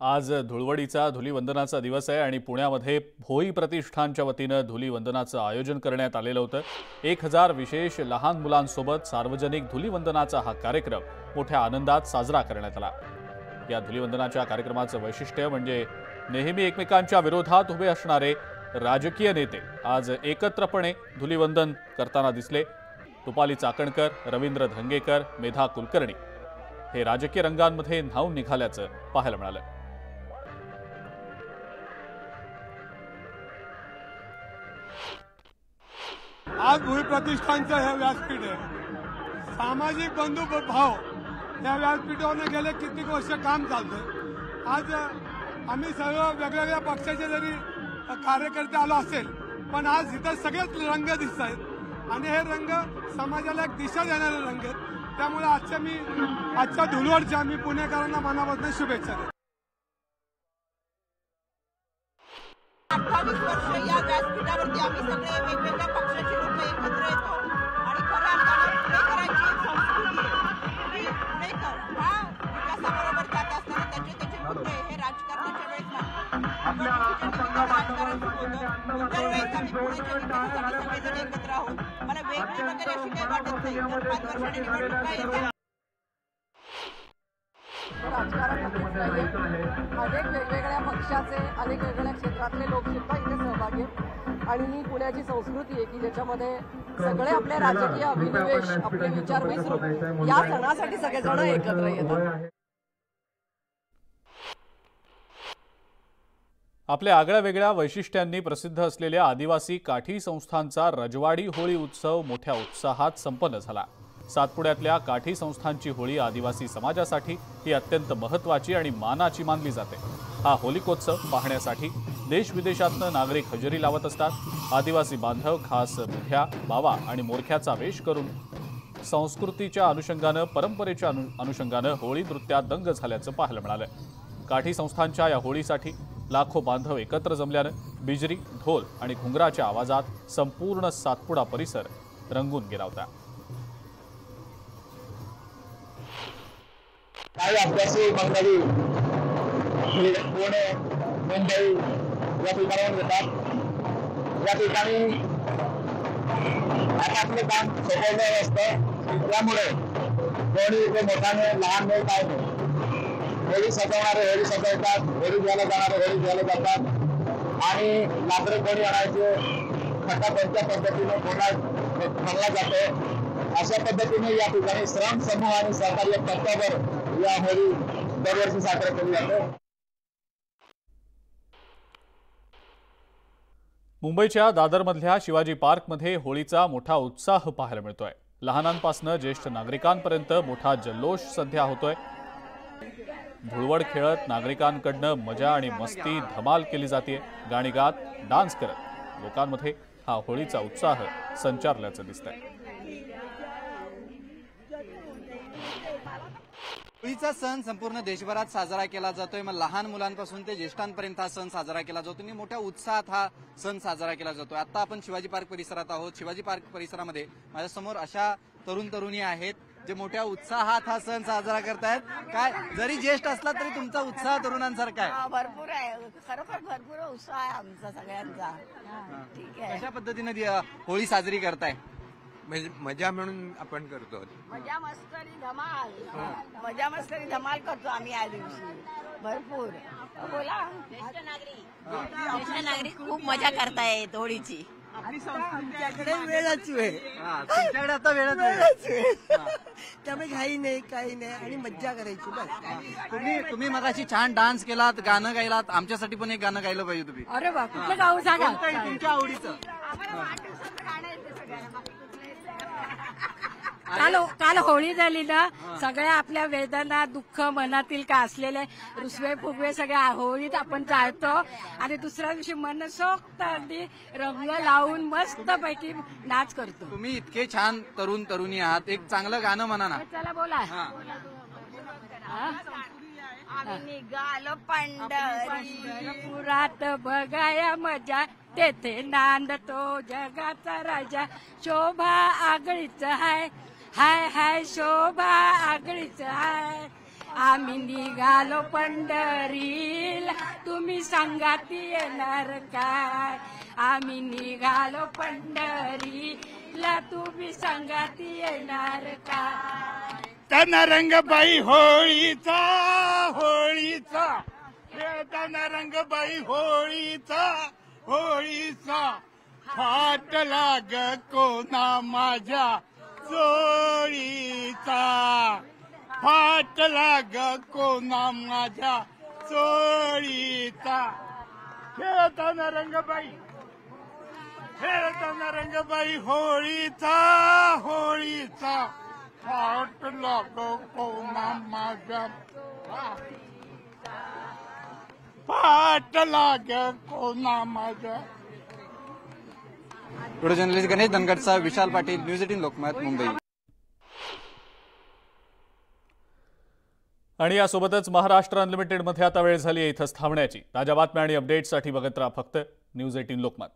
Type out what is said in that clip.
आज धुळवडीचा धुलीवंदनाचा दिवस आहे आणि पुण्यामध्ये भोई प्रतिष्ठानच्या वतीने धुलीवंदनाचं आयोजन करण्यात आलेलं होतं। 1000 विशेष लहान मुलांसोबत सार्वजनिक धुलीवंदनाचा हा कार्यक्रम मोठ्या आनंदात साजरा करण्यात आला। या धुलीवंदनाच्या कार्यक्रमाचं वैशिष्ट्य म्हणजे नेहमी एकमेकांच्या विरोधात उभे असणारे राजकीय नेते आज एकत्रपणे धुलीवंदन करताना दिसले। रुपाली चाकणकर, रवींद्र धंगेकर, मेधा कुलकर्णी हे राजकीय रंगांमध्ये न्हावून निघाल्याचं पाहायला मिळालं। आज भोई प्रतिष्ठानचं हे व्यासपीठ आहे। सामाजिक बंधुभाव या व्यासपीठावर गेले कित्येक वर्ष काम चालतंय। आज आम्ही सर्व वेगवेगळ्या पक्षाचे जरी कार्यकर्ते आलो असेल, पण आज इथं सगळेच रंग दिसत आहेत आणि हे रंग समाजाला एक दिशा देणारे रंग आहेत। त्यामुळे आजच्या धुळवडच्या मी पुणेकरांना मनापासून शुभेच्छा देतो। 28 वर्ष या व्यासपीठावरती आम्ही सगळे वेगवेगळ्या पक्षाचे लोक एकत्र येतो आणि खऱ्या अर्थाने पुणेकरांची एक संस्कृती आहे की पुणेकर हा विकासाबरोबर जात असताना त्याचे मुद्दे हे राजकारणाच्या वेळेस राजकारण सुरू होतं। त्यावेळेस आम्ही पुण्याच्या विकासासाठी सगळेजण एकत्र आहोत। मला वेगळी वगैरे अशी काही वाटत नाही, तर 5 वर्षांनी निवडणुका येते। राजकारण अनेक वेगवेगळ्या पक्षाचे अनेक वेगवेगळ्या क्षेत्रातले लोक सुद्धा इथे सहभागी आहेत आणि ही पुण्याची संस्कृती आहे की ज्याच्यामध्ये सगळे आपले राजकीय अभिनिवेश आपले विचार विसरून या सणासाठी सगळेजण एकत्र येतात। आपल्या आगळ्या वेगळ्या वैशिष्ट्यांनी प्रसिद्ध असलेल्या आदिवासी काठी संस्थांचा रजवाडी होळी उत्सव मोठ्या उत्साहात संपन्न झाला। सातपुड्यातल्या काठी संस्थांची होळी आदिवासी समाजासाठी ही अत्यंत महत्त्वाची आणि मानाची मानली जाते। हा होलिकोत्सव पाहण्यासाठी देश विदेशातून नागरिक हजेरी लावत असतात। आदिवासी बांधव खास बुध्या, बावा आणि मोरख्याचा वेश करून संस्कृतीच्या अनुषंगानं परंपरेच्या अनुषंगानं होळी नृत्यात दंग झाल्याचं पाहायला मिळालं। काठी संस्थांच्या या होळीसाठी लाखो बांधव एकत्र जमल्यानं बिजरी, ढोल आणि घुंगराच्या आवाजात संपूर्ण सातपुडा परिसर रंगून गेला होता। काही अभ्यासी मंडळी पुणे, मुंबई या ठिकाणाहून येतात। या ठिकाणी आपापलं काम सोपवलं असतं, त्यामुळे कोणी इथे मोठ्याने लहान नाही काय नाही। होळी सजवणारे होळी सजवतात, होळी घ्यायला जाणारे होळी घ्यायला जातात आणि नागरिक कोणी आणायचे खट्टा कोणत्या पद्धतीने ठरला जातो। अशा पद्धतीने या ठिकाणी श्रम समूह आणि सहकार्य तत्वावर या होळी दरवर्षी साजरा केली जाते। मुंबईच्या दादरमधल्या शिवाजी पार्कमध्ये होळीचा मोठा उत्साह पाहायला मिळतोय। लहानांपासून ज्येष्ठ नागरिकांपर्यंत मोठा जल्लोष सध्या होतोय। धुळवड खेळत नागरिकांकडनं मजा आणि मस्ती धमाल केली जाते। गाणी गात, डान्स करत लोकांमध्ये हा होळीचा उत्साह संचारल्याचं दिसतंय। होळीचा सण संपूर्ण देशभरात साजरा केला जातोय। मग लहान मुलांपासून ते ज्येष्ठांपर्यंत हा सण साजरा केला जातो आणि मोठ्या उत्साहात हा सण साजरा केला जातो। आता आपण शिवाजी पार्क परिसरात आहोत। शिवाजी पार्क परिसरामध्ये माझ्यासमोर अशा तरुण तरुणी आहेत जे मोठ्या उत्साहात हा सण साजरा करतायत। काय जरी ज्येष्ठ असला तरी तुमचा उत्साह तरुणांसारखा आहे? भरपूर आहे, खरोखर भरपूर उत्साह आहे आमचा सगळ्यांचा। ठीक आहे। कशा पद्धतीने होळी साजरी करताय? मजा म्हणून आपण करतो। मजा मस्करी धमाल, मजा मस्करी धमाल करतो आम्ही या दिवशी भरपूर। बोला। ज्येष्ठ नागरिक खूप मजा करतायत होळीची। आमच्याकडे वेळच आहे, तुमच्याकडे आता वेळच आहे, त्यामुळे घाई नाही काही नाही आणि मज्जा करायची बस। तुम्ही मगाशी छान डान्स केलात, गाणं गायलात, आमच्यासाठी पण एक गाणं गायलं पाहिजे तुम्ही। अरे वा, कुठलं गाऊ सांगा? तुमच्या आवडीचं। काल होळी झाली ना, सगळ्या आपल्या वेदना दुःख मनातील का असलेले रुसवे फुगवे सगळ्या होळीत आपण जाळतो आणि दुसऱ्या दिवशी मनसोक्त अगदी रंग लावून मस्त पैकी नाच करतो। तुम्ही इतके छान तरुण तरुणी आहात, एक चांगलं गाणं म्हणा ना। चला बोला। आम्ही निघालो पंढरपुरात बघाया मजा, तेथे नांदतो जगाचा राजा। शोभा आगळीच हाय, हाय हाय शोभा आगळीच हाय, आम्ही निघालो पंढरीला तुम्ही संगाती येणार काय आम्ही निघालो पंढरीला तुम्ही संगाती येणार काय त्यांना रंगबाई होळीचा होळीचा खेळताना रंगबाई होळीचा होळीचा फाटला ग कोणा माझ्या चोळीचा फाटला ग कोणा माझ्या चोळीचा खेळताना रंगबाई होळीचा होळीचा फाटला ग कोणा माझ्या फाटला ग कोणा माझ्या. Video journalist Ganesh धनगडचा Vishal Patil, news 18 Lokmat, Mumbai. आणि यासोबतच महाराष्ट्र अनलिमिटेडमध्ये आता वेळ झाली आहे इथंच थांबण्याची. ताज्या बातम्या आणि अपडेट्ससाठी बघत राहा फक्त न्यूज 18 लोकमत.